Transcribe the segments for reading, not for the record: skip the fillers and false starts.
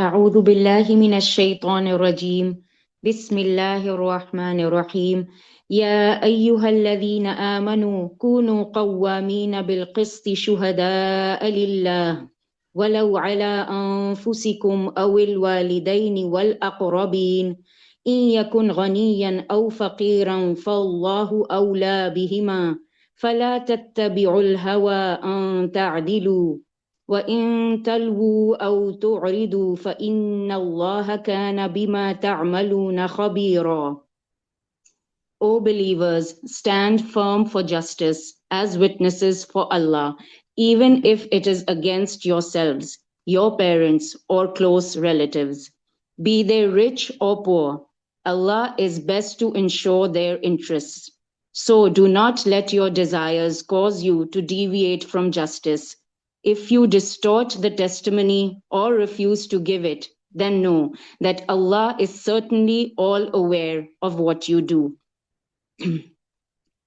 أعوذ بالله من الشيطان الرجيم. بسم الله الرحمن الرحيم. يا أيها الذين آمنوا كونوا قوامين بالقسط شهداء لله ولو على أنفسكم أو الوالدين والأقربين إن يكن غنيا أو فقيرا فالله أولى بهما فلا تتبعوا الهوى أن تعدلوا وَإِن تَلْوُوا أَوْ تُعْرِضُوا فَإِنَّ اللَّهَ كَانَ بِمَا تَعْمَلُونَ خَبِيرًا. O believers, stand firm for justice as witnesses for Allah, even if it is against yourselves, your parents, or close relatives. Be they rich or poor, Allah is best to ensure their interests. So do not let your desires cause you to deviate from justice. If you distort the testimony or refuse to give it, then know that Allah is certainly all aware of what you do.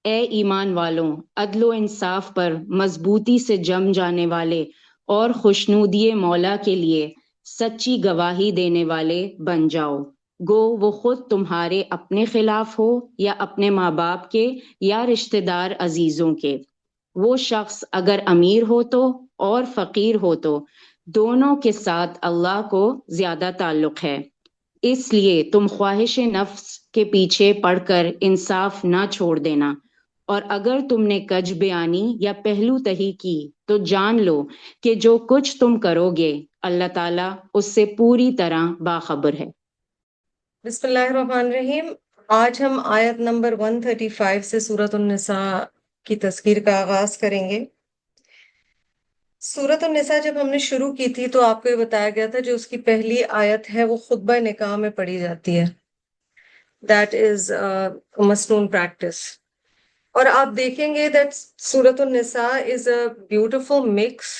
اے ایمان والوں، عدل و انصاف پر مضبوطی سے جم جانے والے اور خوشنودی مولا کے لیے سچی گواہی دینے والے بن جاؤ، گو وہ خود تمہارے اپنے خلاف ہو یا اپنے ماں باپ کے یا رشتہ دار عزیزوں کے۔ وہ شخص اگر امیر ہو تو اور فقیر ہو تو دونوں کے ساتھ اللہ کو زیادہ تعلق ہے، اس لیے تم خواہش نفس کے پیچھے پڑ کر انصاف نہ چھوڑ دینا، اور اگر تم نے کج بیانی یا پہلو تہی کی تو جان لو کہ جو کچھ تم کرو گے اللہ تعالیٰ اس سے پوری طرح باخبر ہے۔ بسم اللہ الرحمن الرحیم۔ آج ہم آیت نمبر 135 سے سورۃ النساء کی تذکیر کا آغاز کریں گے۔ سورۃ النساء جب ہم نے شروع کی تھی تو آپ کو یہ بتایا گیا تھا جو اس کی پہلی آیت ہے وہ خطبہ نکاح میں پڑھی جاتی ہے۔ دیٹ از مسنون پریکٹس۔ اور آپ دیکھیں گے دیٹ سورۃ النساء از اے بیوٹیفل مکس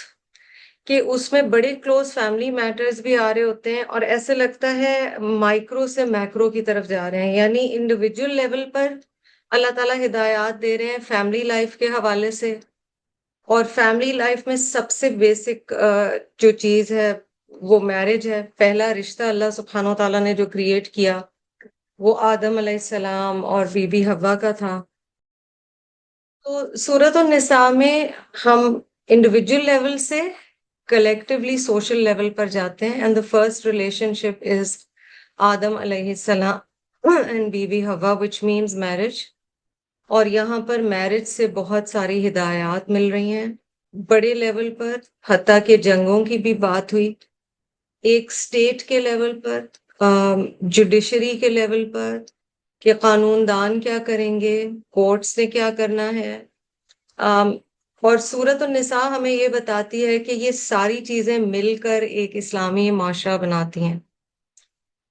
کہ اس میں بڑے کلوز فیملی میٹرز بھی آ رہے ہوتے ہیں اور ایسے لگتا ہے مائکرو سے میکرو کی طرف جا رہے ہیں، یعنی انڈیویجول لیول پر اللہ تعالیٰ ہدایات دے رہے ہیں فیملی لائف کے حوالے سے، اور فیملی لائف میں سب سے بیسک جو چیز ہے وہ میرج ہے۔ پہلا رشتہ اللہ سبحانہ و تعالیٰ نے جو کریٹ کیا وہ آدم علیہ السلام اور بی بی حوا کا تھا۔ تو سورۃ النساء میں ہم انڈیویجول لیول سے کلیکٹیولی سوشل لیول پر جاتے ہیں، and the first relationship is Adam علیہ السلام and Bibi Hawwa which means marriage. اور یہاں پر میرج سے بہت ساری ہدایات مل رہی ہیں بڑے لیول پر، حتیٰ کہ جنگوں کی بھی بات ہوئی، ایک سٹیٹ کے لیول پر، جوڈیشری کے لیول پر کہ قانون دان کیا کریں گے، کورٹس نے کیا کرنا ہے۔ اور سورۃ النساء ہمیں یہ بتاتی ہے کہ یہ ساری چیزیں مل کر ایک اسلامی معاشرہ بناتی ہیں،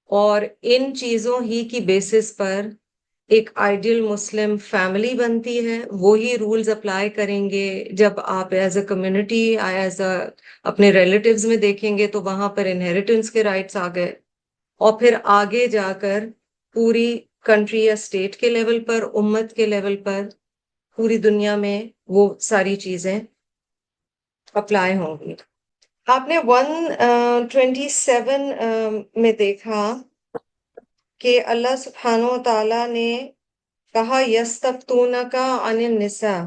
اور ان چیزوں ہی کی بیسس پر ایک آئیڈیل مسلم فیملی بنتی ہے۔ وہی رولز اپلائی کریں گے جب آپ as a community as a اپنے ریلیٹیوز میں دیکھیں گے تو وہاں پر انہیریٹنس کے رائٹس آ گئے، اور پھر آگے جا کر پوری کنٹری یا اسٹیٹ کے لیول پر، امت کے لیول پر، پوری دنیا میں وہ ساری چیزیں اپلائی ہوں گی۔ آپ نے 127 میں دیکھا کہ اللہ سبحانہ و تعالیٰ نے کہا یستفتونک عن النساء،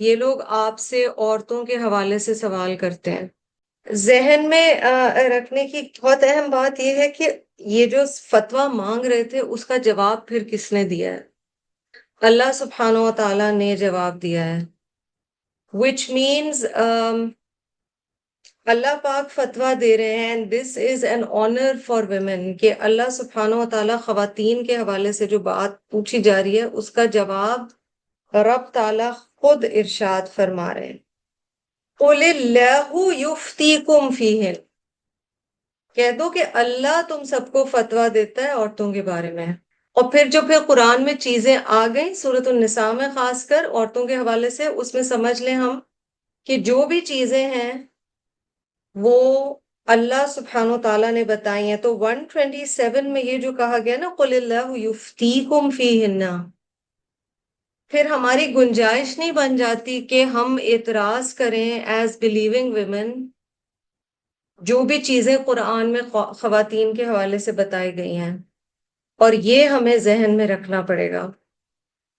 یہ لوگ آپ سے عورتوں کے حوالے سے سوال کرتے ہیں۔ ذہن میں رکھنے کی بہت اہم بات یہ ہے کہ یہ جو فتویٰ مانگ رہے تھے اس کا جواب پھر کس نے دیا ہے؟ اللہ سبحانہ و تعالیٰ نے جواب دیا ہے، which means اللہ پاک فتویٰ دے رہے ہیں، and this is an honor for women، کہ اللہ سبحانہ و تعالیٰ خواتین کے حوالے سے جو بات پوچھی جا رہی ہے اس کا جواب رب تعالیٰ خود ارشاد فرما رہے ہیں۔ قُلِ اللَّهُ يُفْتِيكُمْ فِيهِنَّ، کہہ دو کہ اللہ تم سب کو فتویٰ دیتا ہے عورتوں کے بارے میں۔ اور پھر قرآن میں چیزیں آ گئیں سورۃ النساء میں خاص کر عورتوں کے حوالے سے، اس میں سمجھ لیں ہم کہ جو بھی چیزیں ہیں وہ اللہ سبحانہ و تعالیٰ نے بتائی ہیں۔ تو 127 میں یہ جو کہا گیا نا قُلِ اللَّهُ يُفْتِيكُمْ فِيهِنَّ، پھر ہماری گنجائش نہیں بن جاتی کہ ہم اعتراض کریں ایز بلیونگ ویمن جو بھی چیزیں قرآن میں خواتین کے حوالے سے بتائی گئی ہیں، اور یہ ہمیں ذہن میں رکھنا پڑے گا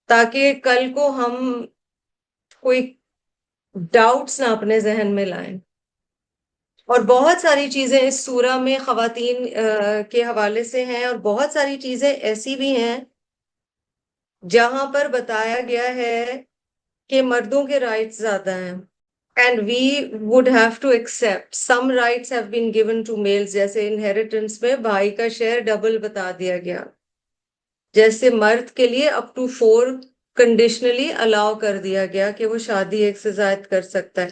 تاکہ کل کو ہم کوئی ڈاؤٹس نہ اپنے ذہن میں لائیں. اور بہت ساری چیزیں اس سورہ میں خواتین کے حوالے سے ہیں، اور بہت ساری چیزیں ایسی بھی ہیں جہاں پر بتایا گیا ہے کہ مردوں کے رائٹس زیادہ ہیں. And we would have to accept some rights have been given to males، جیسے inheritance میں بھائی کا شیئر ڈبل بتا دیا گیا، جیسے مرد کے لیے up to 4 کنڈیشنلی الاؤ کر دیا گیا کہ وہ شادی ایک سے زائد کر سکتا ہے.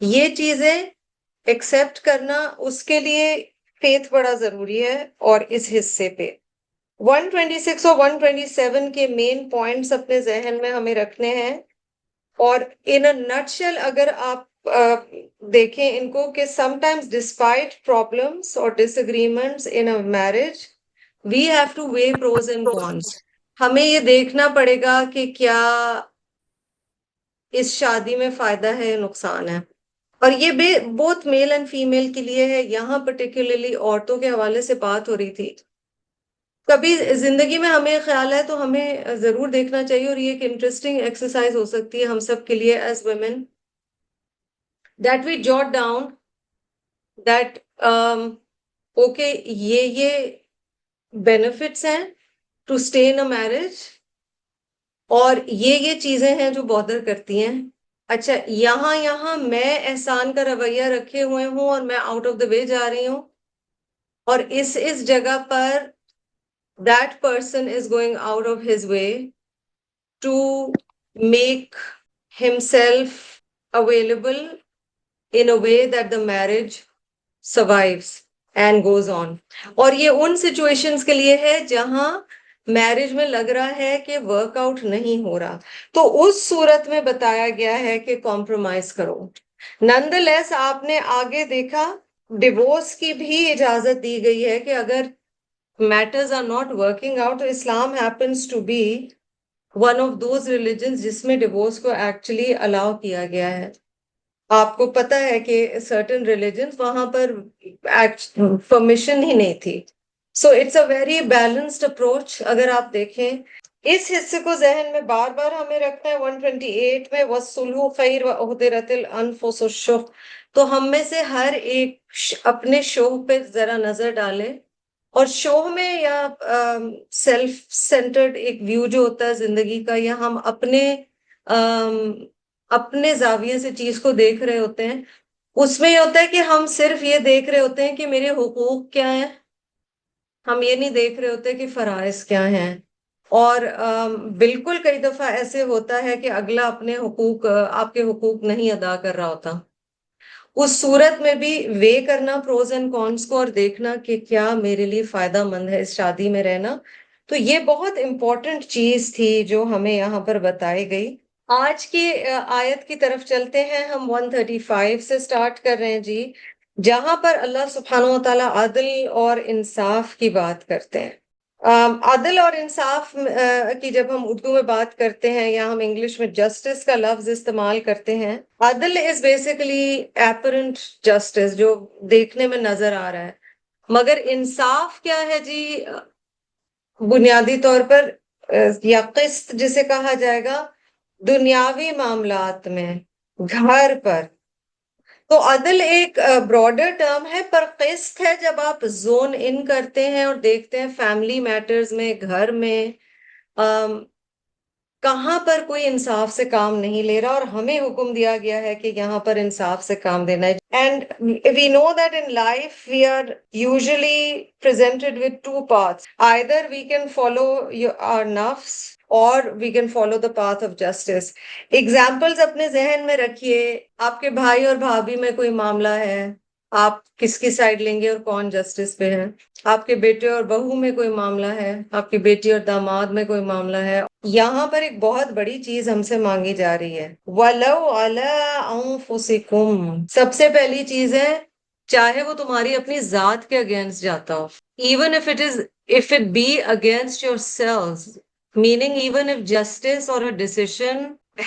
یہ چیزیں ایکسپٹ کرنا، اس کے لیے فیتھ بڑا ضروری ہے. اور اس حصے پہ 126 اور 127 کے مین پوائنٹس اپنے ذہن میں ہمیں رکھنے ہیں. اور ان اے نٹشل اگر آپ دیکھیں ان کو کہ سم ٹائمز ڈسپائٹ پرابلمس اور disagreements in a marriage we have to weigh pros and cons. ہمیں یہ دیکھنا پڑے گا کہ کیا اس شادی میں فائدہ ہے یا نقصان ہے. اور یہ بہت میل اینڈ فیمیل کے لیے ہے. یہاں پرٹیکولرلی عورتوں کے حوالے سے بات ہو رہی تھی. کبھی زندگی میں ہمیں خیال ہے تو ہمیں ضرور دیکھنا چاہیے، اور یہ ایک انٹرسٹنگ ایکسرسائز ہو سکتی ہے ہم سب کے لیے as women, that we jot down that okay یہ بینیفٹس ہیں to stay in a marriage, اور یہ چیزیں ہیں جو بادر کرتی ہیں. اچھا یہاں میں احسان کا رویہ رکھے ہوئے ہوں اور میں آؤٹ آف دا وے جا رہی ہوں، اور اس جگہ پر that person is going out of his way to make himself available in a way that the marriage survives and goes on. اور یہ ان سچویشنز کے لیے ہے جہاں میرج میں لگ رہا ہے کہ ورک آؤٹ نہیں ہو رہا، تو اس صورت میں بتایا گیا ہے کہ کمپرومائز کرو. نن دا لیس آپ نے آگے دیکھا ڈیورس کی بھی اجازت دی گئی ہے کہ اگر matters are not working out، تو اسلام happens to be one of those religions جس میں ڈیورس کو ایکچولی الاؤ کیا گیا ہے. آپ کو پتا ہے کہ certain religions وہاں پر پرمیشن ہی نہیں تھی. So it's a very balanced approach. اگر آپ دیکھیں اس حصے کو ذہن میں بار بار ہمیں رکھنا ہے. 128 میں وَالصُّلْحُ خَيْرٌ وَأُحْضِرَتِ الْأَنفُسُ الشُّحَّ، تو ہم میں سے ہر ایک اپنے شوہ پہ ذرا نظر ڈالے. اور شوہ میں یا سیلف سینٹرڈ ایک ویو جو ہوتا ہے زندگی کا، یا ہم اپنے زاویے سے چیز کو دیکھ رہے ہوتے ہیں، اس میں یہ ہوتا ہے کہ ہم صرف یہ دیکھ رہے ہوتے ہیں کہ میرے حقوق کیا ہیں، ہم یہ نہیں دیکھ رہے ہوتے کہ فرائض کیا ہیں. اور بالکل کئی دفعہ ایسے ہوتا ہے کہ اگلا اپنے حقوق آپ کے حقوق نہیں ادا کر رہا ہوتا. اس صورت میں بھی وے کرنا پروز اینڈ کونس کو، اور دیکھنا کہ کیا میرے لیے فائدہ مند ہے اس شادی میں رہنا. تو یہ بہت امپورٹنٹ چیز تھی جو ہمیں یہاں پر بتائی گئی. آج کی آیت کی طرف چلتے ہیں. ہم 135 سے سٹارٹ کر رہے ہیں جی، جہاں پر اللہ سبحانہ و تعالیٰ عدل اور انصاف کی بات کرتے ہیں. عدل اور انصاف کی جب ہم اردو میں بات کرتے ہیں یا ہم انگلش میں جسٹس کا لفظ استعمال کرتے ہیں، عدل از بیسیکلی اپیرنٹ جسٹس، جو دیکھنے میں نظر آ رہا ہے. مگر انصاف کیا ہے جی؟ بنیادی طور پر یا قسط جسے کہا جائے گا دنیاوی معاملات میں، گھر پر. تو عدل ایک براڈر ٹرم ہے، پر قسط ہے جب آپ زون ان کرتے ہیں اور دیکھتے ہیں فیملی میٹرز میں، گھر میں کہاں پر کوئی انصاف سے کام نہیں لے رہا، اور ہمیں حکم دیا گیا ہے کہ یہاں پر انصاف سے کام دینا ہے. And we know that in life we are usually presented with two paths. Either we can follow our nafs or we can follow the path of justice. Examples اپنے ذہن میں رکھیے. آپ کے بھائی اور بھابھی میں کوئی معاملہ ہے، آپ کس کی سائڈ لیں گے اور کون جسٹس پہ ہے؟ آپ کے بیٹے اور بہو میں کوئی معاملہ ہے، آپ کی بیٹی اور داماد میں کوئی معاملہ ہے. یہاں پر ایک بہت بڑی چیز ہم سے مانگی جا رہی ہے، وَلَوْ عَلَىٰ أَنفُسِكُمْ. سب سے پہلی چیز ہے چاہے وہ تمہاری اپنی ذات کے اگینسٹ جاتا ہو، even if it be against yourselves, meaning even if justice or a decision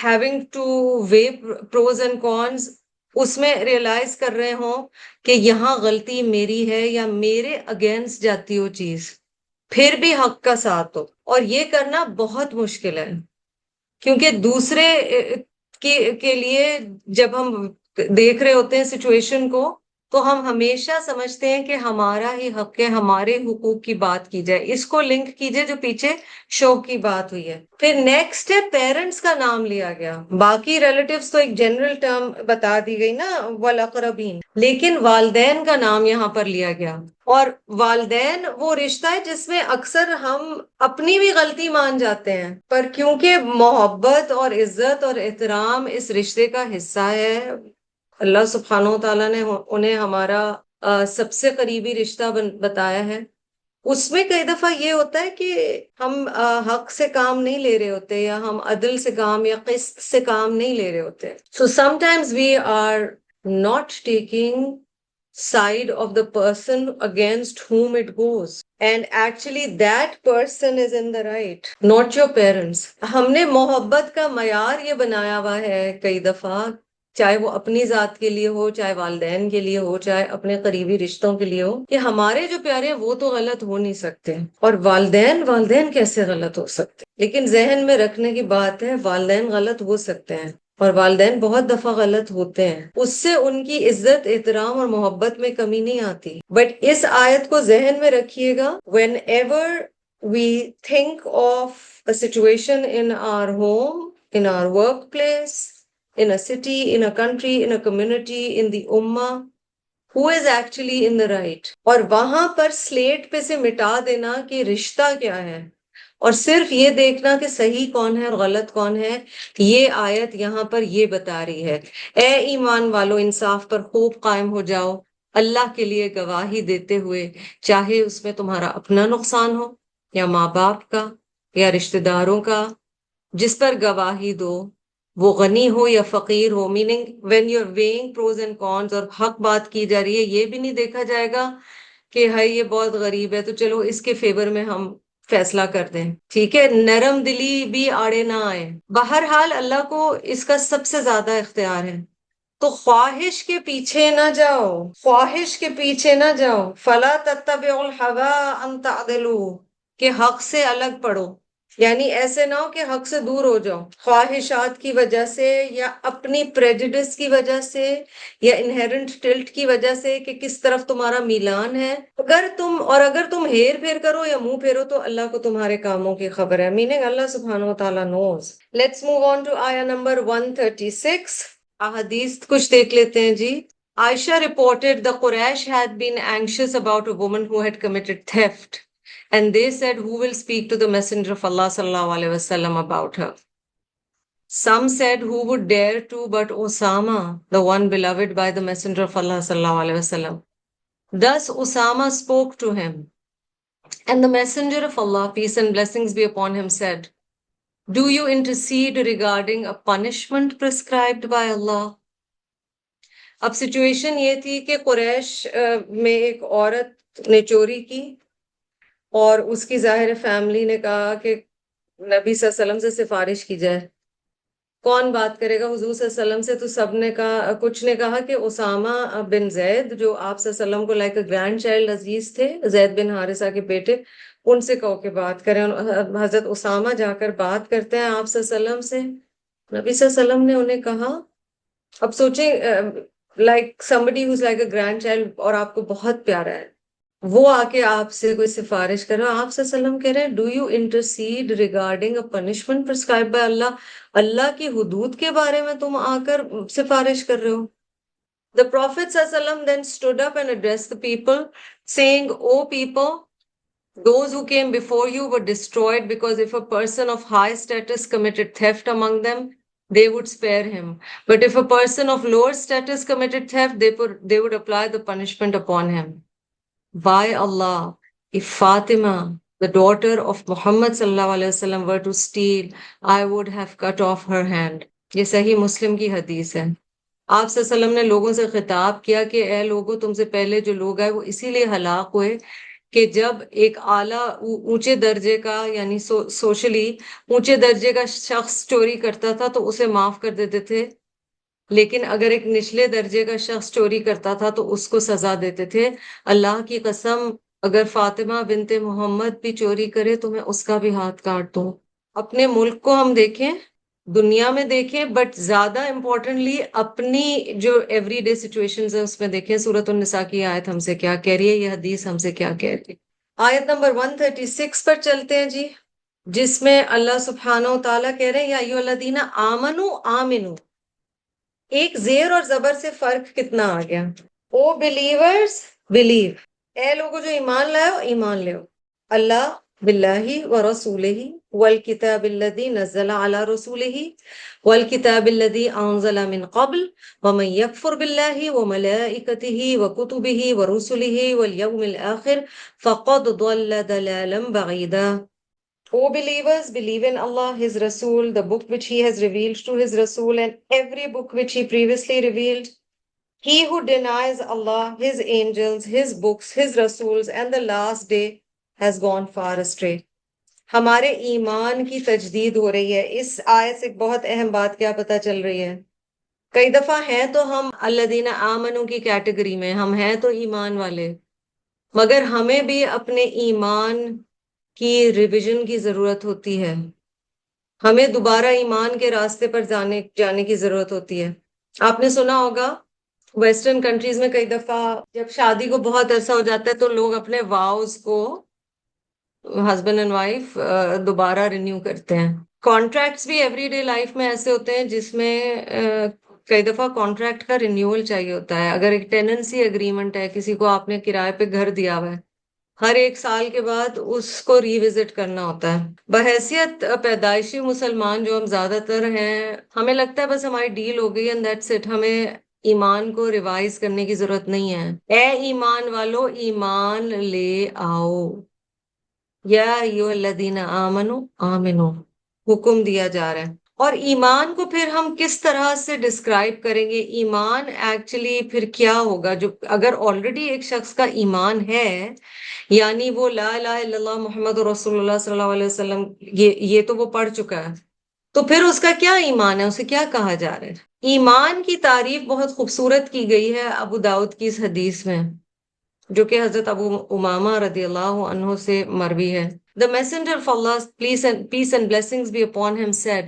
having to weigh pros and cons اس میں ریئلائز کر رہے ہوں کہ یہاں غلطی میری ہے یا میرے اگینسٹ جاتی ہو چیز، پھر بھی حق کا ساتھ ہو. اور یہ کرنا بہت مشکل ہے، کیونکہ دوسرے کے لیے جب ہم دیکھ رہے ہوتے ہیں سچویشن کو، تو ہم ہمیشہ سمجھتے ہیں کہ ہمارا ہی حق ہے، ہمارے حقوق کی بات کی جائے. اس کو لنک کیجئے جو پیچھے شوق کی بات ہوئی ہے. پھر نیکسٹ ہے پیرنٹس کا نام لیا گیا. باقی ریلیٹیوز تو ایک جنرل ٹرم بتا دی گئی نا، والاقربین، لیکن والدین کا نام یہاں پر لیا گیا. اور والدین وہ رشتہ ہے جس میں اکثر ہم اپنی بھی غلطی مان جاتے ہیں، پر کیونکہ محبت اور عزت اور احترام اس رشتے کا حصہ ہے، اللہ سبحانہ وتعالیٰ نے انہیں ہمارا سب سے قریبی رشتہ بتایا ہے. اس میں کئی دفعہ یہ ہوتا ہے کہ ہم حق سے کام نہیں لے رہے ہوتے، یا ہم عدل سے کام یا قسط سے کام نہیں لے رہے ہوتے. So sometimes we are not taking side of the person against whom it goes, and actually that person is in the right, not your parents. ہم نے محبت کا معیار یہ بنایا ہوا ہے کئی دفعہ، چاہے وہ اپنی ذات کے لیے ہو، چاہے والدین کے لیے ہو، چاہے اپنے قریبی رشتوں کے لیے ہو، کہ ہمارے جو پیارے ہیں وہ تو غلط ہو نہیں سکتے، اور والدین کیسے غلط ہو سکتے. لیکن ذہن میں رکھنے کی بات ہے، والدین غلط ہو سکتے ہیں، اور والدین بہت دفعہ غلط ہوتے ہیں، اس سے ان کی عزت، احترام اور محبت میں کمی نہیں آتی. بٹ اس آیت کو ذہن میں رکھیے گا، whenever we think of a situation in our home, in our workplace, in a city, in a country, in a community, in the ummah, who is actually in the right, اور وہاں پر slate پہ سے مٹا دینا کہ رشتہ کیا ہے، اور صرف یہ دیکھنا کہ صحیح کون ہے اور غلط کون ہے. یہ آیت یہاں پر یہ بتا رہی ہے، اے ایمان والو، انصاف پر خوب قائم ہو جاؤ، اللہ کے لیے گواہی دیتے ہوئے، چاہے اس میں تمہارا اپنا نقصان ہو، یا ماں باپ کا، یا رشتہ داروں کا. جس پر گواہی دو وہ غنی ہو یا فقیر ہو. Meaning when you are weighing pros and cons, اور حق بات کی جا رہی ہے، یہ بھی نہیں دیکھا جائے گا کہ ہائی یہ بہت غریب ہے تو چلو اس کے فیور میں ہم فیصلہ کر دیں. ٹھیک ہے، نرم دلی بھی آڑے نہ آئے. بہرحال اللہ کو اس کا سب سے زیادہ اختیار ہے، تو خواہش کے پیچھے نہ جاؤ، خواہش کے پیچھے نہ جاؤ. فلا تتبعوا الهوى ان تعدلوا، کہ حق سے الگ پڑھو، یعنی ایسے نہ ہو کہ حق سے دور ہو جاؤ خواہشات کی وجہ سے، یا اپنی پریجڈس کی وجہ سے، یا انہیرنٹ ٹلٹ کی وجہ سے کہ کس طرف تمہارا میلان ہے. اگر تم ہیر پھیر کرو یا منہ پھیرو تو اللہ کو تمہارے کاموں کی خبر ہے. میننگ اللہ سبحانہ و تعالیٰ نوز. لیٹس موو آن ٹو آیا نمبر 136. احادیث کچھ دیکھ لیتے ہیں جی. Aisha reported the Quraysh had been anxious about a woman who had committed theft, and they said, who will speak to the Messenger of Allah sallallahu alaihi wasallam about her? Some said, who would dare to but Osama, the one beloved by the Messenger of Allah sallallahu alaihi wasallam. Thus Osama spoke to him, and the Messenger of Allah, peace and blessings be upon him, said, do you intercede regarding a punishment prescribed by Allah? اب situation یہ تھی کہ قریش میں ایک عورت نے چوری کی، اور اس کی ظاہر فیملی نے کہا کہ نبی صلی اللہ علیہ وسلم سے سفارش کی جائے. کون بات کرے گا حضور صلی اللہ علیہ وسلم سے؟ تو سب نے کہا، کچھ نے کہا کہ اسامہ بن زید، جو آپ صلی اللہ علیہ وسلم کو لائک اے گرینڈ چائلڈ عزیز تھے، زید بن حارثہ کے بیٹے، ان سے کہو کہ بات کریں. حضرت اسامہ جا کر بات کرتے ہیں آپ صلی اللہ علیہ وسلم سے. نبی صلی اللہ علیہ وسلم نے انہیں کہا، اب سوچیں like somebody who's like a grandchild اور آپ کو بہت پیارا ہے، وہ آ کے آپ سے کوئی سفارش کر رہا. آپ صلی اللہ علیہ وسلم کہہ رہے ہیں, do you intercede regarding a punishment prescribed by Allah؟ اللہ کی حدود کے بارے میں تم آ کر سفارش کر رہے ہو. The Prophet صلی اللہ علیہ وسلم then stood up and addressed the people saying, O people, those who came before you were destroyed because if a person of high status committed theft among them, they would spare him. But if a person of lower status committed theft, they would apply the punishment upon him. By Allah, if Fatima, the daughter of Muhammad sallallahu alaihi wasallam, were to steal, I would have cut off her hand. یہ صحیح مسلم کی حدیث ہے. آپ صلی اللہ علیہ وسلم نے لوگوں سے خطاب کیا کہ اے لوگوں، تم سے پہلے جو لوگ آئے وہ اسی لیے ہلاک ہوئے کہ جب ایک اعلیٰ اونچے درجے کا، یعنی سوشلی اونچے درجے کا شخص چوری کرتا تھا تو اسے معاف کر دیتے تھے، لیکن اگر ایک نچلے درجے کا شخص چوری کرتا تھا تو اس کو سزا دیتے تھے. اللہ کی قسم اگر فاطمہ بنت محمد بھی چوری کرے تو میں اس کا بھی ہاتھ کاٹ دوں. اپنے ملک کو ہم دیکھیں، دنیا میں دیکھیں، بٹ زیادہ امپورٹنٹلی اپنی جو ایوری ڈے سچویشنز ہیں اس میں دیکھیں. سورۃ النساء کی آیت ہم سے کیا کہہ رہی ہے، یہ حدیث ہم سے کیا کہہ رہی ہے. آیت نمبر 136 پر چلتے ہیں جی، جس میں اللہ سبحانہ و تعالیٰ کہہ رہے ہیں یا ایھا الذین آمنوا آمنو. ایک زیر اور زبر سے فرق کتنا آ گیا. او بلیورز بلیو، اے لوگو جو ایمان لائے ہو ایمان لے ہو. اللہ باللہ ورسولہ والکتاب الذی نزل علی رسولہ والکتاب الذی انزل من قبل ومن یکفر باللہ وملائکتہ وکتبہ ورسلہ والیوم الآخر فقد ضل ضلالا بعیدا. O believers, believe in Allah, His Rasul, the book which He has revealed to His Rasul, and every book which He previously revealed. He who denies Allah, His angels, His books, His Rasuls, and the last day has gone far astray. ہمارے ایمان کی تجدید ہو رہی ہے. اس آیت سے ایک بہت اہم بات کیا پتہ چل رہی ہے. کئی دفعہ ہیں تو ہم الذین آمنو کی کیٹیگری میں، ہم ہیں تو ایمان والے، مگر ہمیں بھی اپنے ایمان کی ریویژن کی ضرورت ہوتی ہے. ہمیں دوبارہ ایمان کے راستے پر جانے کی ضرورت ہوتی ہے. آپ نے سنا ہوگا ویسٹرن کنٹریز میں کئی دفعہ جب شادی کو بہت عرصہ ہو جاتا ہے تو لوگ اپنے واؤز کو، ہسبینڈ اینڈ وائف، دوبارہ رینیو کرتے ہیں. کانٹریکٹس بھی ایوری ڈے لائف میں ایسے ہوتے ہیں جس میں کئی دفعہ کانٹریکٹ کا رینیول چاہیے ہوتا ہے. اگر ایک ٹیننسی اگریمنٹ ہے، کسی کو آپ نے کرائے پہ گھر دیا ہوا ہے، ہر 1 سال کے بعد اس کو ریوزٹ کرنا ہوتا ہے. بحیثیت پیدائشی مسلمان جو ہم زیادہ تر ہیں، ہمیں لگتا ہے بس ہماری ڈیل ہو گئی اینڈ دیٹس اٹ، ہمیں ایمان کو ریوائز کرنے کی ضرورت نہیں ہے. اے ایمان والو ایمان لے آؤ. یا ایھا الذین آمنو آمنو حکم دیا جا رہا ہے. اور ایمان کو پھر ہم کس طرح سے ڈسکرائب کریں گے؟ ایمان ایکچولی پھر کیا ہوگا؟ جو اگر آلریڈی ایک شخص کا ایمان ہے، یعنی وہ لا الہ الا اللہ محمد رسول اللہ صلی اللہ علیہ وسلم یہ تو وہ پڑھ چکا ہے، تو پھر اس کا کیا ایمان ہے؟ اسے کیا کہا جا رہا ہے؟ ایمان کی تعریف بہت خوبصورت کی گئی ہے ابو داؤد کی اس حدیث میں، جو کہ حضرت ابو امامہ رضی اللہ عنہ سے مروی ہے. The messenger of Allah, peace and blessings be upon him, said,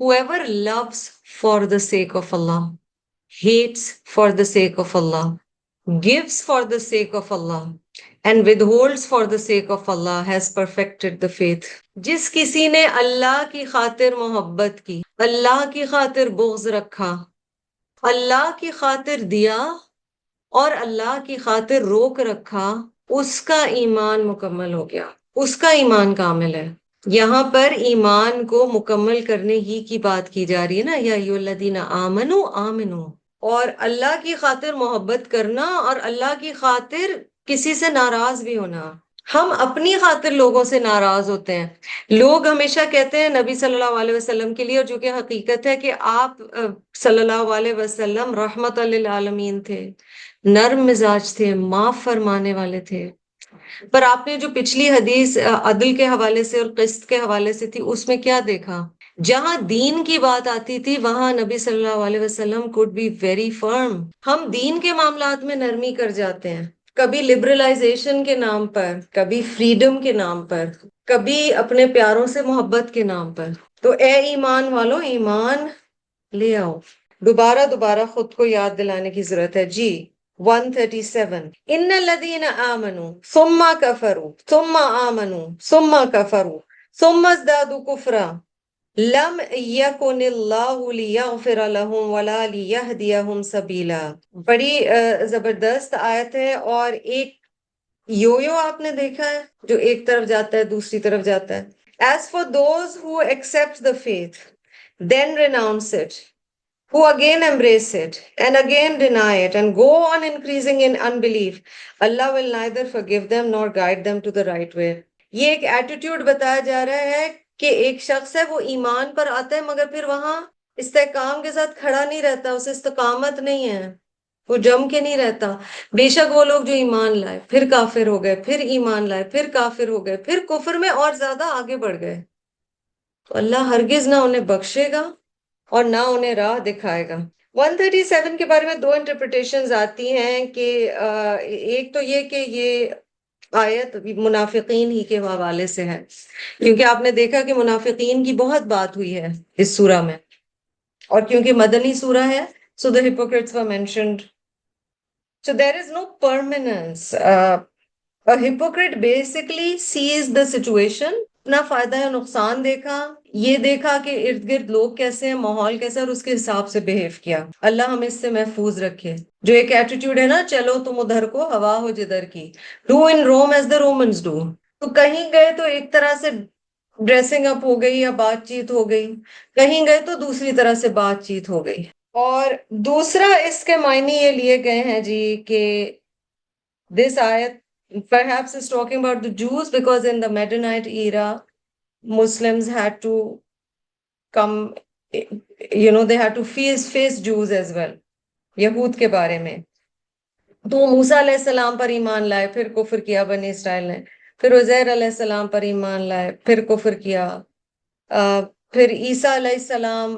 whoever loves for the sake of Allah, hates for the sake of Allah, gives for the sake of Allah, and withholds for the sake of Allah has perfected the faith. جس کسی نے اللہ کی خاطر محبت کی، اللہ کی خاطر بغض رکھا، اللہ کی خاطر دیا اور اللہ کی خاطر روک رکھا، اس کا ایمان مکمل ہو گیا، اس کا ایمان کامل ہے. یہاں پر ایمان کو مکمل کرنے ہی کی بات کی جا رہی ہے نا، یا ایھا الذین آمنو آمنو. اور اللہ کی خاطر محبت کرنا اور اللہ کی خاطر کسی سے ناراض بھی ہونا. ہم اپنی خاطر لوگوں سے ناراض ہوتے ہیں. لوگ ہمیشہ کہتے ہیں نبی صلی اللہ علیہ وسلم کے لیے، اور جو کہ حقیقت ہے کہ آپ صلی اللہ علیہ وسلم رحمت للعالمین تھے، نرم مزاج تھے، معاف فرمانے والے تھے. پر آپ نے جو پچھلی حدیث عدل کے حوالے سے اور قسط کے حوالے سے تھی، اس میں کیا دیکھا؟ جہاں دین کی بات آتی تھی وہاں نبی صلی اللہ علیہ وسلم could be very firm. ہم دین کے معاملات میں نرمی کر جاتے ہیں، کبھی لبرلائزیشن کے نام پر، کبھی فریڈم کے نام پر، کبھی اپنے پیاروں سے محبت کے نام پر. تو اے ایمان والو ایمان لے آؤ. دوبارہ خود کو یاد دلانے کی ضرورت ہے جی. 137 ان الذین آمنوا ثم کفروا ثم آمنوا ثم کفروا ثم ازدادوا کفرا لم یکن اللہ لیغفر لهم ولا لیہدیہم سبیلا. بڑی زبردست آیت ہے. اور ایک یو آپ نے دیکھا ہے جو ایک طرف جاتا ہے دوسری طرف جاتا ہے. As for those who accept the faith, then renounce it, who again embrace it and again deny it and go on increasing in unbelief, Allah will neither forgive them nor guide them to the right way. یہ ایک attitude بتایا جا رہا ہے کہ ایک شخص ہے وہ ایمان پر آتا ہے مگر پھر وہاں استحکام کے ساتھ کھڑا نہیں رہتا، اسے استقامت نہیں ہے، وہ جم کے نہیں رہتا. بے شک وہ لوگ جو ایمان لائے پھر کافر ہو گئے، پھر ایمان لائے پھر کافر ہو گئے، پھر کفر میں اور زیادہ آگے بڑھ گئے، تو اللہ ہرگز نہ انہیں بخشے گا اور نہ انہیں راہ دکھائے گا. 137 کے بارے میں دو انٹرپریٹیشنز آتی ہیں کہ ایک تو یہ کہ یہ آیت منافقین ہی کے حوالے سے ہے، کیونکہ آپ نے دیکھا کہ منافقین کی بہت بات ہوئی ہے اس سورہ میں، اور کیونکہ مدنی سورہ ہے so the hypocrites were mentioned. So there is no permanence. A hypocrite basically sees the situation، اپنا فائدہ یا نقصان دیکھا، یہ دیکھا کہ ارد گرد لوگ کیسے ہیں، ماحول کیسا ہے، اور اس کے حساب سے بہیو کیا۔ اللہ ہمیں اس سے محفوظ رکھے۔ جو ایک ایٹیٹیوڈ ہے نا، چلو تم ادھر کو ہوا ہو جدھر کی، do in room as the Romans do, تو کہیں گئے تو ایک طرح سے ڈریسنگ اپ ہو گئی یا بات چیت ہو گئی، کہیں گئے تو دوسری طرح سے بات چیت ہو گئی۔ اور دوسرا اس کے معنی یہ لیے گئے ہیں جی کہ this ayat perhaps is talking about the Jews, because in the Medinite era Muslims had to come, they had to face Jews as well، یہود کے بارے میں۔ تو موسیٰ علیہ السلام پر ایمان لائے، پھر کفر کیا بنی اسرائیل نے، پھر عزیر علیہ السلام پر ایمان لائے، پھر کفر کیا، پھر عیسیٰ علیہ السلام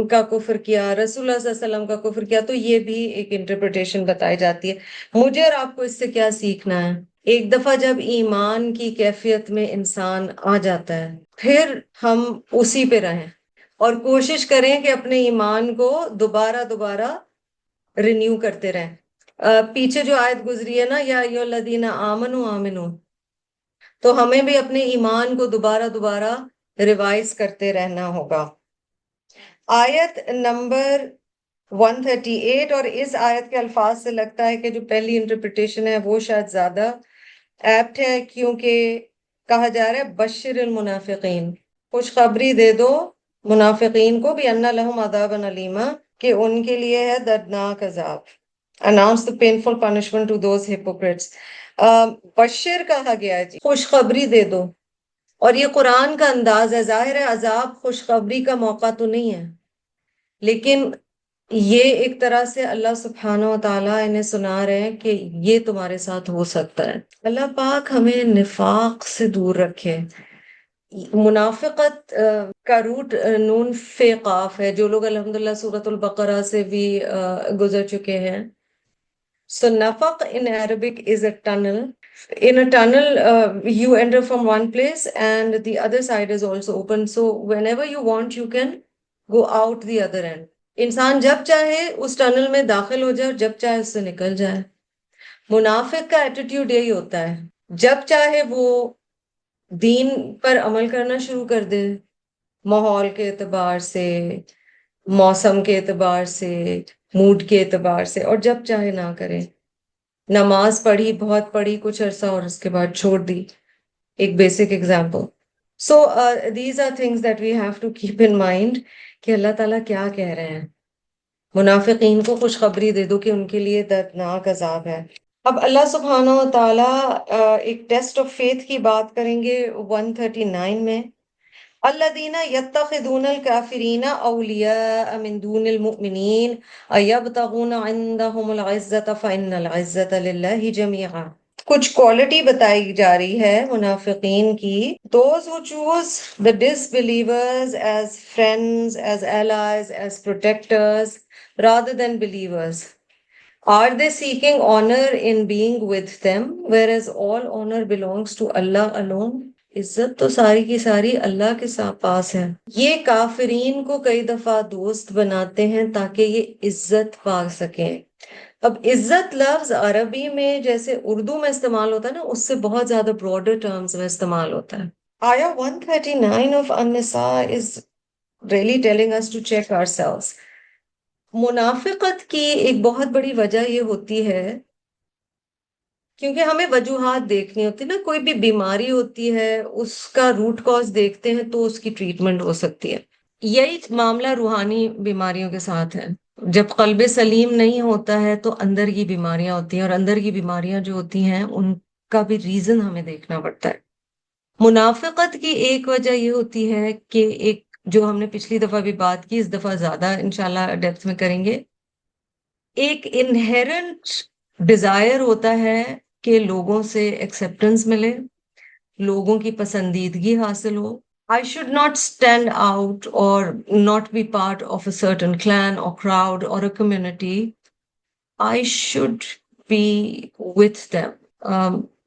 کا کفر کیا، رسول اللہ صلی اللہ علیہ وسلم کا کفر کیا۔ تو یہ بھی ایک انٹرپریٹیشن بتائی جاتی ہے۔ مجھے اور آپ کو اس سے کیا سیکھنا ہے؟ ایک دفعہ جب ایمان کی کیفیت میں انسان آ جاتا ہے، پھر ہم اسی پہ رہیں اور کوشش کریں کہ اپنے ایمان کو دوبارہ رینیو کرتے رہیں۔ پیچھے جو آیت گزری ہے نا، یا ایھا الذین آمنوا آمنو، تو ہمیں بھی اپنے ایمان کو دوبارہ ریوائز کرتے رہنا ہوگا۔ آیت نمبر 138، اور اس آیت کے الفاظ سے لگتا ہے کہ جو پہلی انٹرپریٹیشن ہے وہ شاید زیادہ ایپٹ ہے، کیونکہ کہا جا رہا ہے بشر المنافقین، خوشخبری دے دو منافقین کو، بِأَنَّ لَهُمْ عَذَابًا أَلِيمًا، کہ ان کے لیے ہے دردناک عذاب۔ Announce the painful punishment to those hypocrites۔ بشر کہا گیا ہے جی، خوشخبری دے دو، اور یہ قرآن کا انداز ہے۔ ظاہر ہے عذاب خوشخبری کا موقع تو نہیں ہے، لیکن یہ ایک طرح سے اللہ سبحانہ و تعالیٰ انہیں سنا رہے ہیں کہ یہ تمہارے ساتھ ہو سکتا ہے۔ اللہ پاک ہمیں نفاق سے دور رکھے۔ منافقت کا روٹ نون فے قاف ہے، جو لوگ الحمدللہ سورۃ البقرہ سے بھی گزر چکے ہیں۔ So nafaq in Arabic is a tunnel. In a tunnel, you enter from one place and the other side is also open. So whenever you want, you can go out the other end. انسان جب چاہے اس tunnel میں داخل ہو جائے اور جب چاہے اس سے نکل جائے۔ منافق کا ایٹیٹیوڈ یہی ہوتا ہے، جب چاہے وہ دین پر عمل کرنا شروع کر دے، ماحول کے اعتبار سے، موسم کے اعتبار سے، موڈ کے اعتبار سے، اور جب چاہے نہ کرے۔ نماز پڑھی، بہت پڑھی کچھ عرصہ، اور اس کے بعد چھوڑ دی۔ ایک basic example. So these are things that we have to keep in mind کہ اللہ تعالیٰ کیا کہہ رہے ہیں۔ منافقین کو خوشخبری دے دو کہ ان کے لیے دردناک عذاب ہے۔ اب اللہ سبحانہ و تعالیٰ ایک ٹیسٹ آف فیتھ کی بات کریں گے 139 میں۔ الذین یتخذون الکافرین اولیاء من دون المؤمنین ایبتغون عندهم العزة فإن العزة للہ جمیعا۔ کچھ کوالٹی بتائی جا رہی ہے منافقین کی۔ Those who choose the disbelievers as friends, as allies, as protectors rather than believers, are they seeking honor in being with them, whereas all honor belongs to Allah alone؟ عزت تو ساری کی ساری اللہ کے پاس ہے۔ یہ کافرین کو کئی دفعہ دوست بناتے ہیں تاکہ یہ عزت پا سکیں۔ اب عزت لفظ عربی میں جیسے اردو میں استعمال ہوتا ہے نا، اس سے بہت زیادہ براڈر ٹرمز میں استعمال ہوتا ہے۔ آیا 139 of النساء is really telling us to check ourselves۔ منافقت کی ایک بہت بڑی وجہ یہ ہوتی ہے کیونکہ ہمیں وجوہات دیکھنی ہوتی ہے نا، کوئی بھی بیماری ہوتی ہے اس کا روٹ کاز دیکھتے ہیں تو اس کی ٹریٹمنٹ ہو سکتی ہے۔ یہی معاملہ روحانی بیماریوں کے ساتھ ہے۔ جب قلب سلیم نہیں ہوتا ہے تو اندر کی بیماریاں ہوتی ہیں، اور اندر کی بیماریاں جو ہوتی ہیں ان کا بھی ریزن ہمیں دیکھنا پڑتا ہے۔ منافقت کی ایک وجہ یہ ہوتی ہے کہ ایک جو ہم نے پچھلی دفعہ بھی بات کی، اس دفعہ زیادہ انشاءاللہ ڈیپتھ میں کریں گے، ایک انہیرنٹ ڈیزائر ہوتا ہے کہ لوگوں سے ایکسیپٹنس ملے، لوگوں کی پسندیدگی حاصل ہو، I should not stand out or not be part of a certain clan or crowd or a community. I should be with them.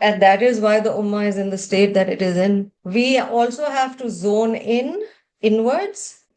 And that is why the Ummah is in the state that it is in. We also have to zone in inwards,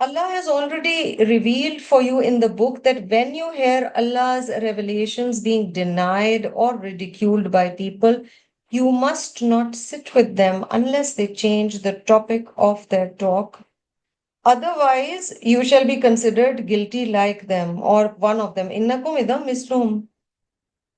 Allah has already revealed for you in the book that when you hear Allah's revelations being denied or ridiculed by people, you must not sit with them unless they change the topic of their talk. Otherwise, you shall be considered guilty like them or one of them. Innakum idam mislum.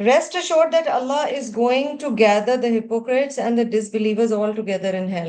Rest assured that Allah is going to gather the hypocrites and the disbelievers all together in hell.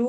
2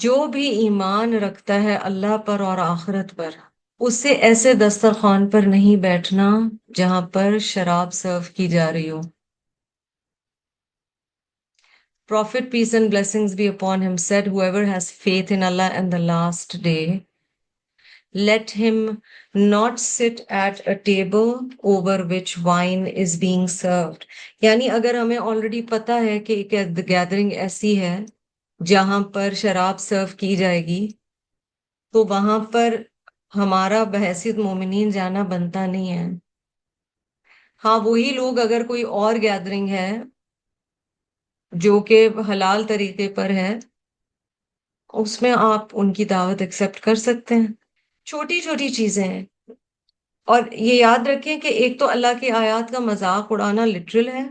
جو بھی ایمان رکھتا ہے اللہ پر اور آخرت پر، اسے ایسے دسترخوان پر نہیں بیٹھنا جہاں پر شراب سرو کی جا رہی ہو. Prophet, peace and blessings be upon him, said, whoever has faith in Allah and the last day, let him not sit at a table over which wine is being served. یعنی اگر ہمیں already پتا ہے کہ ایک gathering ایسی ہے جہاں پر شراب سرو کی جائے گی، تو وہاں پر ہمارا بحیثیت مومنین جانا بنتا نہیں ہے. ہاں وہی لوگ اگر کوئی اور گیدرنگ ہے جو کہ حلال طریقے پر ہے، اس میں آپ ان کی دعوت ایکسپٹ کر سکتے ہیں. چھوٹی چھوٹی چیزیں ہیں. اور یہ یاد رکھیں کہ ایک تو اللہ کی آیات کا مذاق اڑانا لٹرل ہے،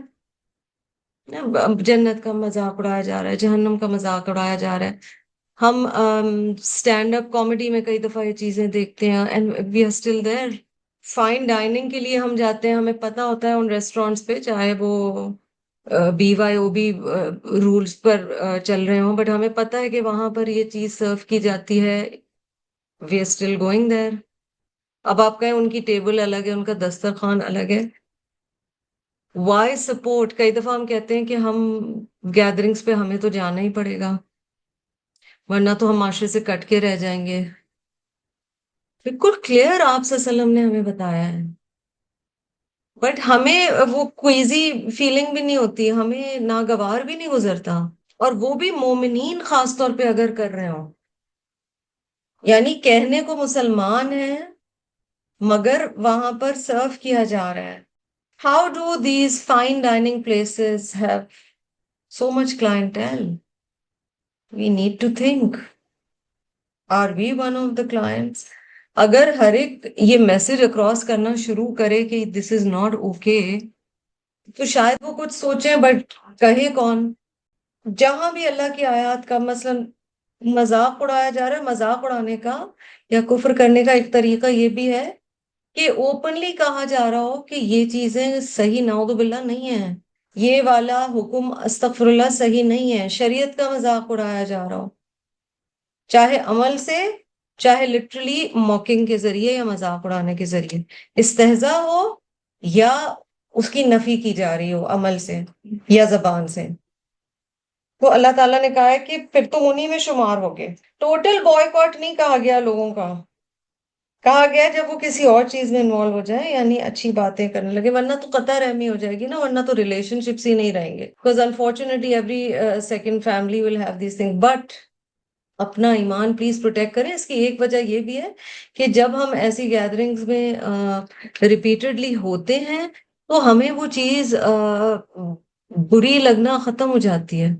جنت کا مذاق اڑایا جا رہا ہے، جہنم کا مذاق اڑایا جا رہا ہے. ہم اسٹینڈ اپ کامیڈی میں کئی دفعہ یہ چیزیں دیکھتے ہیں and we are still there. Fine dining کے لیے ہم جاتے ہیں، ہمیں پتہ ہوتا ہے ان ریسٹورینٹس پہ چاہے وہ BYOB رولز پر چل رہے ہوں، بٹ ہمیں پتہ ہے کہ وہاں پر یہ چیز سرو کی جاتی ہے. We are still going there. اب آپ کہیں ان کی ٹیبل الگ ہے، ان کا دسترخوان الگ ہے. Why support? کئی دفعہ ہم کہتے ہیں کہ ہم گیدرنگز پہ ہمیں تو جانا ہی پڑے گا ورنہ تو ہم معاشرے سے کٹ کے رہ جائیں گے. بالکل کلیئر آپ صلی اللہ علیہ وسلم نے ہمیں بتایا ہے، بٹ ہمیں وہ کوئزی فیلنگ بھی نہیں ہوتی، ہمیں ناگوار بھی نہیں گزرتا، اور وہ بھی مومنین خاص طور پہ اگر کر رہے ہوں. یعنی کہنے کو مسلمان ہیں مگر وہاں پر سرو کیا جا رہا ہے. How do these fine dining places have so much clientele? We need to think. Are we one of the clients? اگر ہر ایک یہ میسج اکراس کرنا شروع کرے کہ this is not okay، تو شاید وہ کچھ سوچیں، بٹ کہے کون؟ جہاں بھی اللہ کی آیات کا مثلا مذاق اڑایا جا رہا ہے، مذاق اڑانے کا یا کفر کرنے کا ایک طریقہ یہ بھی ہے کہ اوپنلی کہا جا رہا ہو کہ یہ چیزیں صحیح نعوذ باللہ نہیں ہیں، یہ والا حکم استغفر اللہ صحیح نہیں ہے، شریعت کا مذاق اڑایا جا رہا ہو، چاہے عمل سے، چاہے لٹرلی موکنگ کے ذریعے یا مذاق اڑانے کے ذریعے، استہزاء ہو یا اس کی نفی کی جا رہی ہو عمل سے یا زبان سے. تو اللہ تعالیٰ نے کہا ہے کہ پھر تم انہی میں شمار ہوگے. ٹوٹل بوائے نہیں کہا گیا لوگوں کا، کہا گیا جب وہ کسی اور چیز میں انوالو ہو جائے، یعنی اچھی باتیں کرنے لگے، ورنہ تو قطع رحمی ہو جائے گی نا، ورنہ تو ریلیشن شپس ہی نہیں رہیں گے. Because unfortunately every second family will have this thing. But اپنا ایمان پلیز پروٹیکٹ کریں. اس کی ایک وجہ یہ بھی ہے کہ جب ہم ایسی گیدرنگز میں ریپیٹڈلی ہوتے ہیں تو ہمیں وہ چیز بری لگنا ختم ہو جاتی ہے،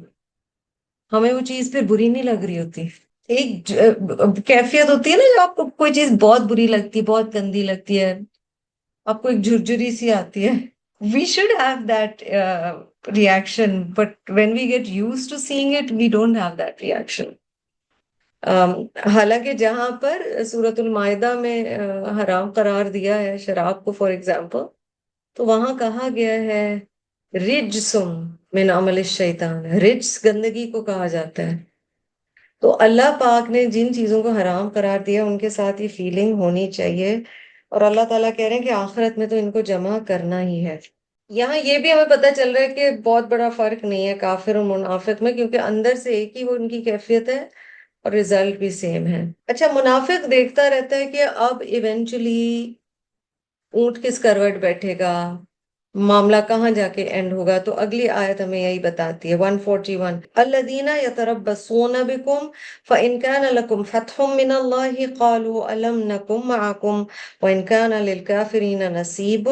ہمیں وہ چیز پھر بری نہیں لگ رہی ہوتی. ایک کیفیت ہوتی ہے نا جب آپ کو کوئی چیز بہت بری لگتی ہے، بہت گندی لگتی ہے، آپ کو ایک جھرجھری سی آتی ہے. We should have that reaction, but when we get used to seeing it we don't have that reaction. حالانکہ جہاں پر سورۃ المائدہ میں حرام قرار دیا ہے شراب کو فار ایگزامپل، تو وہاں کہا گیا ہے رجسم من عمل الشیطان، رجس گندگی کو کہا جاتا ہے. تو اللہ پاک نے جن چیزوں کو حرام قرار دیا ان کے ساتھ یہ فیلنگ ہونی چاہیے، اور اللہ تعالیٰ کہہ رہے ہیں کہ آخرت میں تو ان کو جمع کرنا ہی ہے. یہاں یہ بھی ہمیں پتہ چل رہا ہے کہ بہت بڑا فرق نہیں ہے کافر اور منافق میں، کیونکہ اندر سے ایک ہی وہ ان کی کیفیت ہے اور رزلٹ بھی سیم ہے. اچھا، منافق دیکھتا رہتا ہے کہ اب ایونچولی اونٹ کس کروٹ بیٹھے گا، معاملہ کہاں جا کے اینڈ ہوگا. تو اگلی آیت ہمیں یہی بتاتی ہے 141 الذین یتربصون بکم فإن كان لكم فتح من الله قالوا ألم نكن معكم وإن كان للكافرين نصيب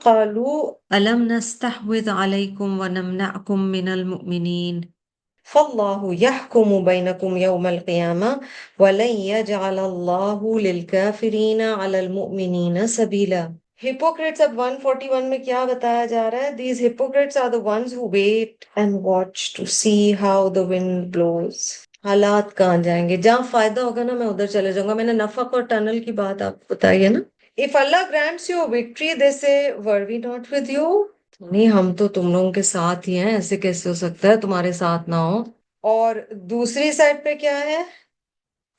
قالوا ألم نستحوذ عليكم ونمنعكم من المؤمنين فالله يحكم بينكم يوم القيامة ولن يجعل الله للكافرين على المؤمنين سبيلا. Hypocrites اب 141 میں کیا بتایا جا رہا ہے؟ These hypocrites are the ones who wait and watch to see how the wind blows. حالات کہاں جائیں گے، جہاں فائدہ ہوگا نا میں ادھر چلے جاؤں گا. میں نے نفق اور ٹنل کی بات آپ کو بتائی ہے نا. If Allah grants you victory, they say, were we not with you? نہیں، ہم تو تم لوگوں کے ساتھ ہی ہیں، ایسے کیسے ہو سکتا ہے تمہارے ساتھ نہ ہو. اور دوسری سائڈ پہ کیا ہے؟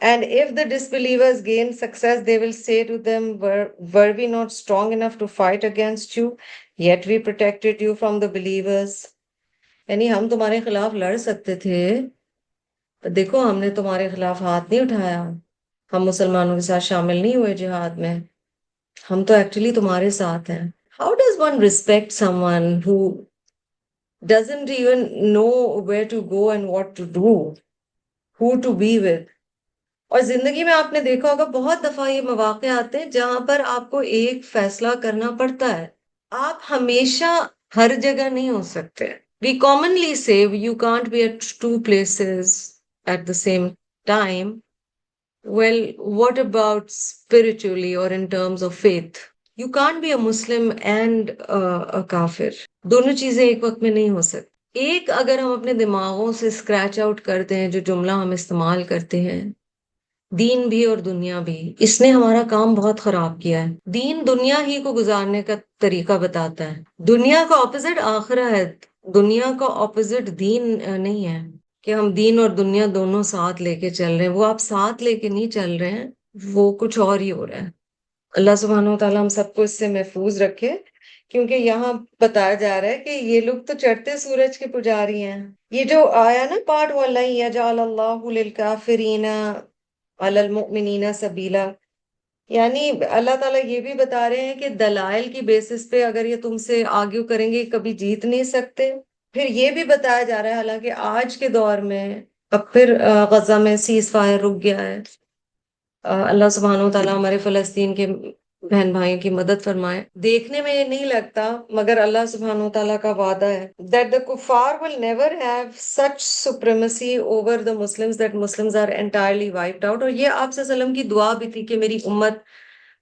And if the disbelievers gain success, they will say to them, were we not strong enough to fight against you? Yet we protected you from the believers. یعنی ہم تمہارے خلاف لڑ سکتے تھے، پر دیکھو ہم نے تمہارے خلاف ہاتھ نہیں اٹھایا، ہم مسلمانوں کے ساتھ شامل نہیں ہوئے جہاد میں، ہم تو ایکچولی تمہارے ساتھ ہیں. How does one respect someone who doesn't even know where to go and what to do, who to be with? اور زندگی میں آپ نے دیکھا ہوگا بہت دفعہ یہ مواقع آتے ہیں جہاں پر آپ کو ایک فیصلہ کرنا پڑتا ہے. آپ ہمیشہ ہر جگہ نہیں ہو سکتے. We commonly say you can't be at two places at the same time. Well, what about spiritually or in terms of faith? You can't be a Muslim and a kafir. دونوں چیزیں ایک وقت میں نہیں ہو سکتی. ایک اگر ہم اپنے دماغوں سے اسکریچ آؤٹ کرتے ہیں جو جملہ ہم استعمال کرتے ہیں، دین بھی اور دنیا بھی، اس نے ہمارا کام بہت خراب کیا ہے. دین دنیا ہی کو گزارنے کا طریقہ بتاتا ہے. دنیا کا اپوزٹ آخرہ ہے، دنیا کا اپوزٹ دین نہیں ہے کہ ہم دین اور دنیا دونوں ساتھ لے کے چل رہے ہیں. وہ آپ ساتھ لے کے نہیں چل رہے ہیں، وہ کچھ اور ہی ہو رہا ہے. اللہ سبحانہ وتعالیٰ ہم سب کو اس سے محفوظ رکھے، کیونکہ یہاں بتایا جا رہا ہے کہ یہ لوگ تو چڑھتے سورج کے پجاری ہیں. یہ جو آیا نا پارٹ والا، یجعل اللہ للکافرین علی المؤمنین سبیلا، یعنی اللہ تعالیٰ یہ بھی بتا رہے ہیں کہ دلائل کی بیسس پہ اگر یہ تم سے آرگیو کریں گے کبھی جیت نہیں سکتے. پھر یہ بھی بتایا جا رہا ہے حالانکہ آج کے دور میں اب پھر غزہ میں سیز فائر رک گیا ہے. اللہ سبحانہ و تعالیٰ ہمارے فلسطین کے بہن بھائیوں کی مدد فرمائے. دیکھنے میں یہ نہیں لگتا مگر اللہ سبحانہ و تعالیٰ کا وعدہ ہے that the kuffar will never have such supremacy over the Muslims that Muslims are entirely wiped out. اور یہ آپ صلی اللہ علیہ وسلم کی دعا بھی تھی کہ میری امت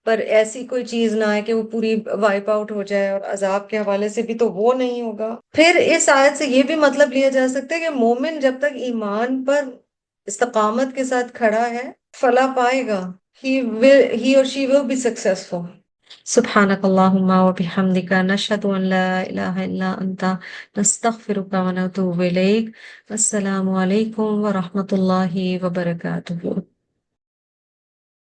پر ایسی کوئی چیز نہ آئے کہ وہ پوری وائپ آؤٹ ہو جائے، اور عذاب کے حوالے سے بھی تو وہ نہیں ہوگا. پھر اس آیت سے یہ بھی مطلب لیا جا سکتا ہے کہ مومن جب تک ایمان پر استقامت کے ساتھ کھڑا ہے فلاح پائے گا. he or she will be successful. سبحانك اللهم وبحمدك نشهد أن لا إله إلا أنت نستغفرك ونتوب إليك. السلام عليكم ورحمة الله وبركاته.